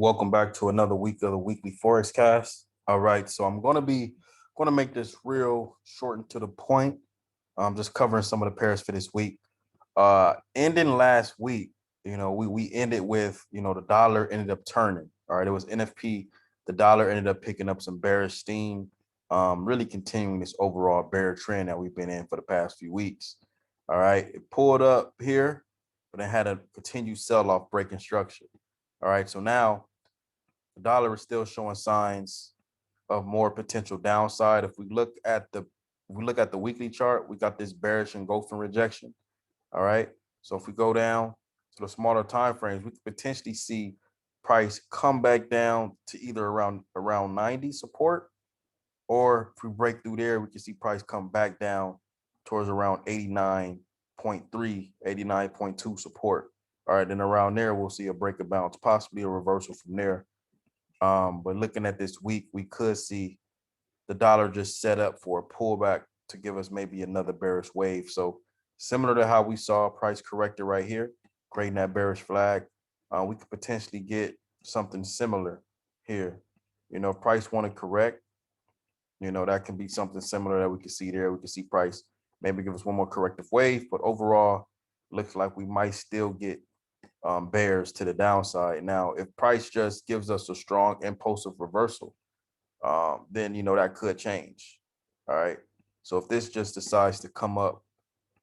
Welcome back to another week of the weekly Forexcast. All right, so I'm going to make this real short and to the point. I'm just covering some of the pairs for this week. Ending last week, we ended with the dollar ended up turning. All right, it was NFP. The dollar ended up picking up some bearish steam, really continuing this overall bear trend that we've been in for the past few weeks. All right, it pulled up here, but it had a continued sell-off breaking structure. All right, so now the dollar is still showing signs of more potential downside. If we look at the weekly chart, we got this bearish engulfing rejection. All right. So if we go down to the smaller time frames, we could potentially see price come back down to either around 90 support, or if we break through there, we can see price come back down towards around 89.3, 89.2 support. All right, then around there, we'll see a break of bounce, possibly a reversal from there. But looking at this week, we could see the dollar just set up for a pullback to give us maybe another bearish wave. So similar to how we saw price corrected right here, creating that bearish flag, we could potentially get something similar here. If price want to correct, that can be something similar that we can see there. We can see price maybe give us one more corrective wave, but overall, looks like we might still get bears to the downside. Now, if price just gives us a strong impulsive reversal, then that could change. All right. So if this just decides to come up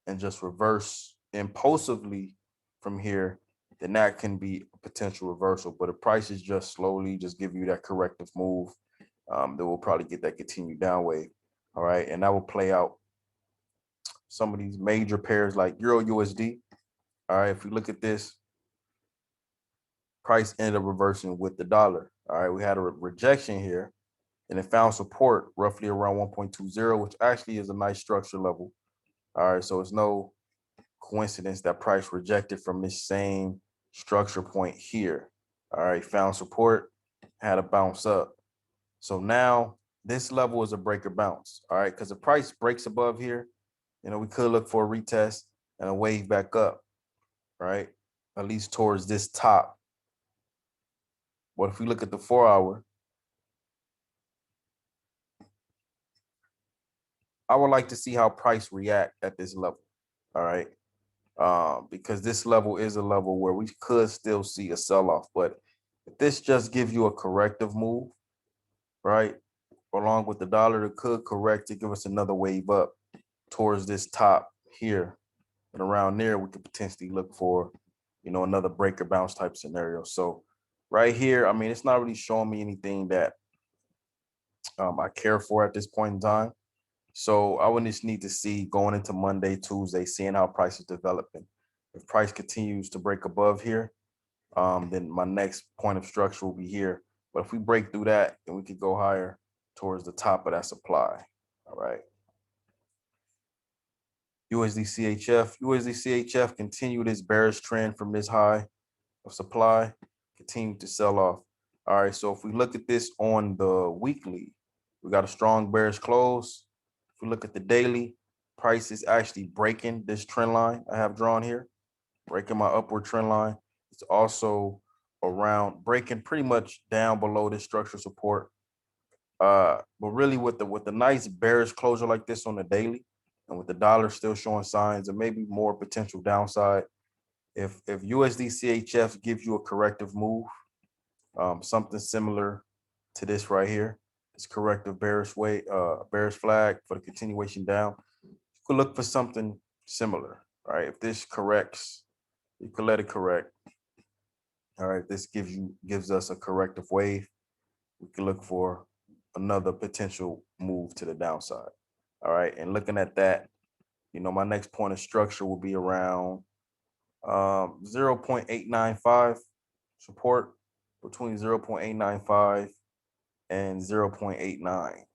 and just reverse impulsively from here, then that can be a potential reversal. But if prices just slowly just give you that corrective move, then we'll probably get that continued down wave. All right. And that will play out some of these major pairs like Euro USD. All right. If we look at this, price ended up reversing with the dollar. All right. We had a rejection here, and it found support roughly around 1.20, which actually is a nice structure level. All right, so it's no coincidence that price rejected from this same structure point here. All right, found support, had a bounce up. So now this level is a breaker bounce. All right, because the price breaks above here, we could look for a retest and a wave back up, right? At least towards this top. But if we look at the 4-hour, I would like to see how price react at this level. All right. Because this level is a level where we could still see a sell-off. But if this just gives you a corrective move, right, along with the dollar, it could correct to give us another wave up towards this top here. And around there, we could potentially look for, another breaker bounce type scenario. So right here, I mean, it's not really showing me anything that I care for at this point in time. So I would just need to see going into Monday, Tuesday, seeing how price is developing. If price continues to break above here, then my next point of structure will be here. But if we break through that, then we could go higher towards the top of that supply. All right. USD CHF. USD CHF continued its bearish trend from this high of supply, continue to sell off. All right. So if we look at this on the weekly, we got a strong bearish close. If we look at the daily, price is actually breaking this trend line I have drawn here, breaking my upward trend line. It's also around breaking pretty much down below this structural support. But really with the nice bearish closure like this on the daily, and with the dollar still showing signs of maybe more potential downside, if USD CHF gives you a corrective move, something similar to this right here, this corrective bearish flag for the continuation down, you could look for something similar, right? If this corrects, you could let it correct. All right, this gives us a corrective wave. We can look for another potential move to the downside. All right, and looking at that, my next point of structure will be around 0.895 support, between 0.895 and 0.89,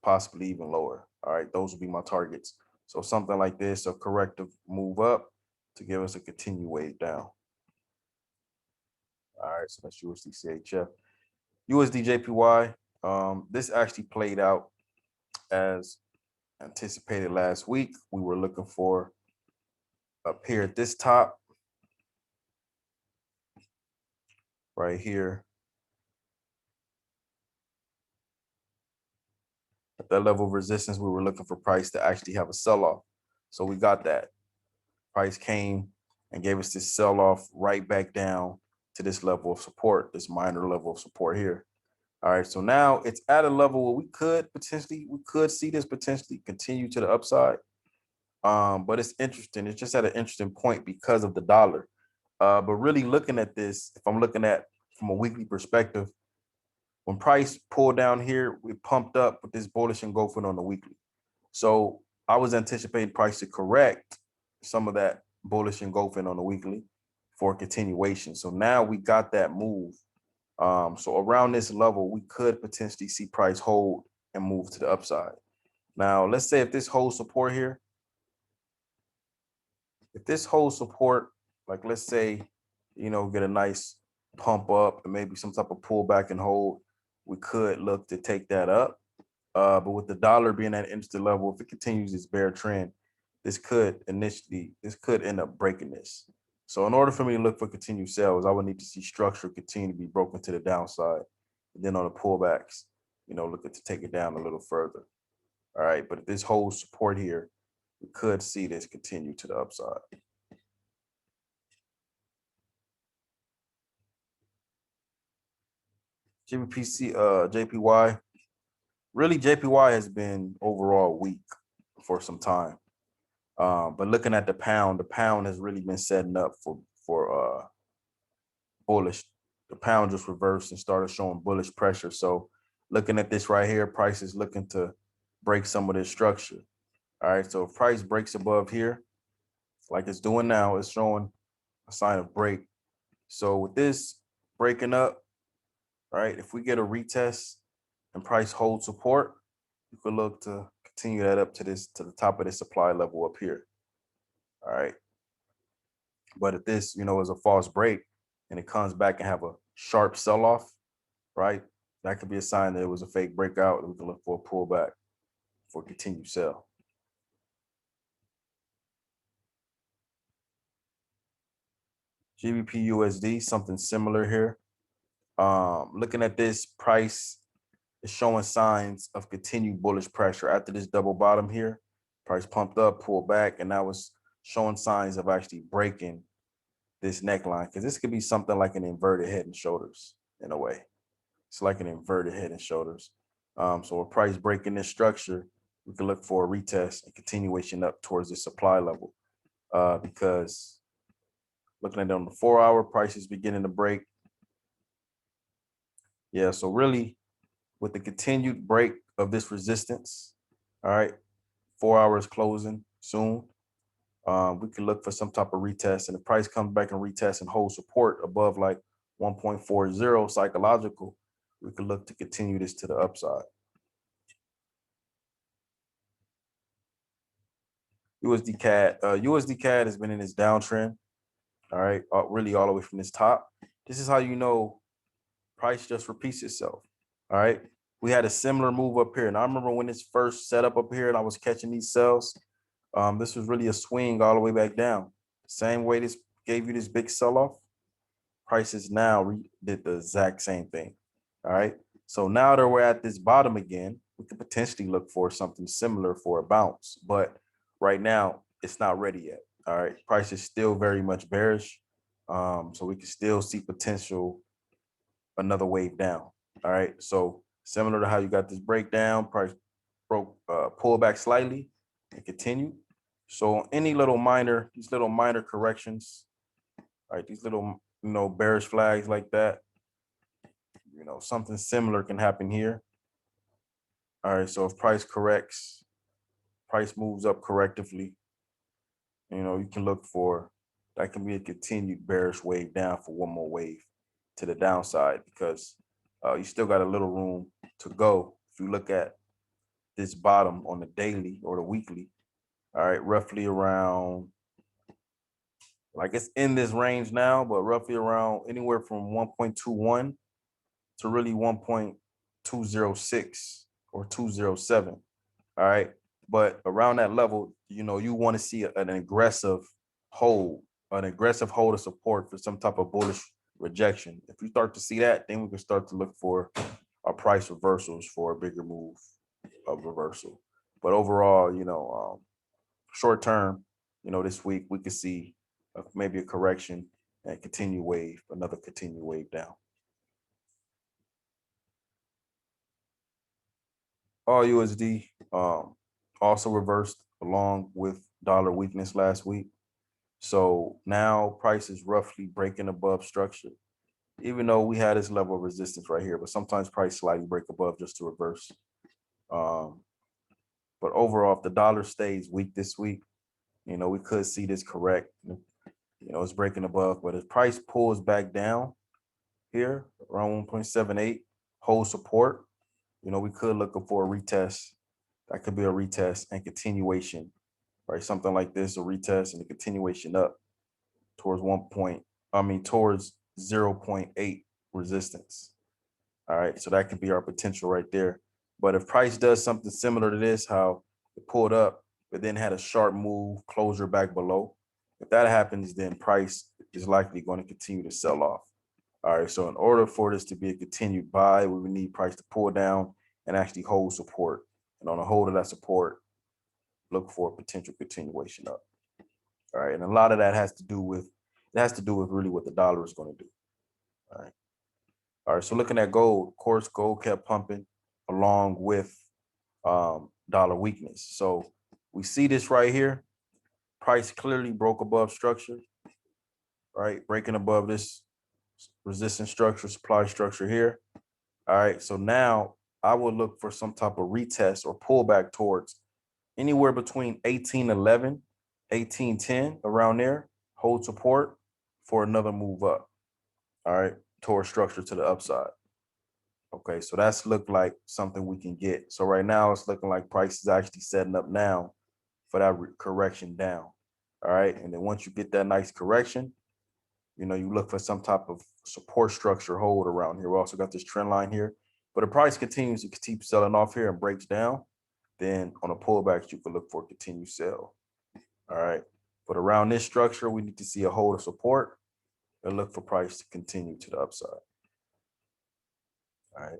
possibly even lower. All right, those will be my targets. So something like this, a corrective move up to give us a continued wave down. All right, so that's USD CHF. USD JPY, this actually played out as anticipated last week. We were looking for up here at this top right here. that level of resistance, we were looking for price to actually have a sell-off. So we got that. Price came and gave us this sell-off right back down to this level of support, this minor level of support here. All right, so now it's at a level where we could see this potentially continue to the upside. But it's interesting. It's just at an interesting point because of the dollar. But really looking at this, if I'm looking at from a weekly perspective, when price pulled down here, we pumped up with this bullish engulfing on the weekly. So I was anticipating price to correct some of that bullish engulfing on the weekly for a continuation. So now we got that move. So around this level, we could potentially see price hold and move to the upside. Now, let's say if this holds support here, if this holds support, like let's say, get a nice pump up and maybe some type of pullback and hold, we could look to take that up. But with the dollar being at an interesting level, if it continues this bear trend, this could end up breaking this. So in order for me to look for continued sales, I would need to see structure continue to be broken to the downside. And then on the pullbacks, looking to take it down a little further. All right. But if this holds support here, we could see this continue to the upside. JPY. Really, JPY has been overall weak for some time. But looking at the pound has really been setting up for bullish. The pound just reversed and started showing bullish pressure. So looking at this right here, price is looking to break some of this structure. All right. So if price breaks above here, like it's doing now, it's showing a sign of break. So with this breaking up, right, if we get a retest and price holds support, you could look to continue that up to the top of the supply level up here. All right. But if this, is a false break and it comes back and have a sharp sell-off, right, that could be a sign that it was a fake breakout and we can look for a pullback for continued sell. Gbp USD, something similar here. Looking at this, price is showing signs of continued bullish pressure after this double bottom here. Price pumped up, pulled back, and now it's showing signs of actually breaking this neckline, because this could be something like an inverted head and shoulders in a way. It's like an inverted head and shoulders. So a price breaking this structure, we can look for a retest and continuation up towards the supply level, because looking at it on the 4-hour, price is beginning to break. Yeah, so really with the continued break of this resistance, all right, 4 hours closing soon, we can look for some type of retest, and the price comes back and retest and hold support above like 1.40 psychological, we could look to continue this to the upside. USD Cad. USD Cad has been in this downtrend, all right, really all the way from this top. This is how you know price just repeats itself, all right? We had a similar move up here, and I remember when this first set up here and I was catching these sells, this was really a swing all the way back down. Same way this gave you this big sell-off, prices now did the exact same thing, all right? So now that we're at this bottom again, we could potentially look for something similar for a bounce, but right now it's not ready yet, all right? Price is still very much bearish, so we can still see potential another wave down, all right? So similar to how you got this breakdown, price broke, pull back slightly and continue. So these little minor corrections, all right, these little, bearish flags like that, something similar can happen here. All right, so if price corrects, price moves up correctively, you can look for, that can be a continued bearish wave down for one more wave to the downside, because you still got a little room to go. If you look at this bottom on the daily or the weekly, all right, roughly around, like it's in this range now, but roughly around anywhere from 1.21 to really 1.206 or 207. All right. But around that level, you want to see an aggressive hold of support for some type of bullish rejection. If you start to see that, then we can start to look for our price reversals for a bigger move. reversal. But overall, short term, this week we could see maybe a correction and continue wave, another continued wave down. All USD also reversed along with dollar weakness last week. So now price is roughly breaking above structure, even though we had this level of resistance right here, but sometimes price slightly break above just to reverse. But overall, if the dollar stays weak this week, we could see this correct. It's breaking above, but if price pulls back down here around 1.78, hold support, we could look for a retest. That could be a retest and continuation, right? Something like this, a retest and a continuation up towards towards 0.8 resistance. All right, so that could be our potential right there. But if price does something similar to this, how it pulled up, but then had a sharp move, closure back below, if that happens, then price is likely going to continue to sell off. All right, so in order for this to be a continued buy, we would need price to pull down and actually hold support. And on a hold of that support, look for a potential continuation up. All right, and a lot of that has to do with really what the dollar is going to do. All right. All right, so looking at gold, of course, gold kept pumping along with dollar weakness. So we see this right here. Price clearly broke above structure, right? Breaking above this resistance structure, supply structure here. All right, so now I will look for some type of retest or pullback towards anywhere between 1811, 1810, around there, hold support for another move up. All right, towards structure to the upside. Okay, so that's looked like something we can get. So right now it's looking like price is actually setting up now for that correction down. All right, and then once you get that nice correction, you look for some type of support structure hold around here. We also got this trend line here, but the price continues to keep selling off here and breaks down, then on a pullback, you can look for a continued sell. All right, but around this structure, we need to see a hold of support and look for price to continue to the upside. All right.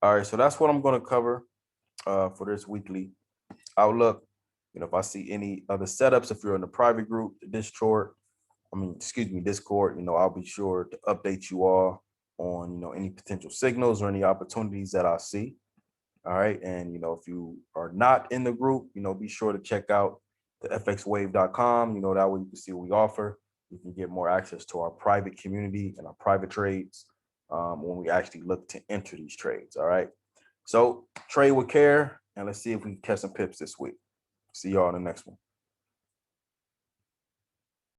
All right, so that's what I'm going to cover for this weekly outlook. If I see any other setups, if you're in the private group, the Discord, I'll be sure to update you all on, any potential signals or any opportunities that I see. All right. And, if you are not in the group, be sure to check out the fxwave.com. That way you can see what we offer. You can get more access to our private community and our private trades when we actually look to enter these trades. All right. So trade with care, and let's see if we can catch some pips this week. See y'all in the next one.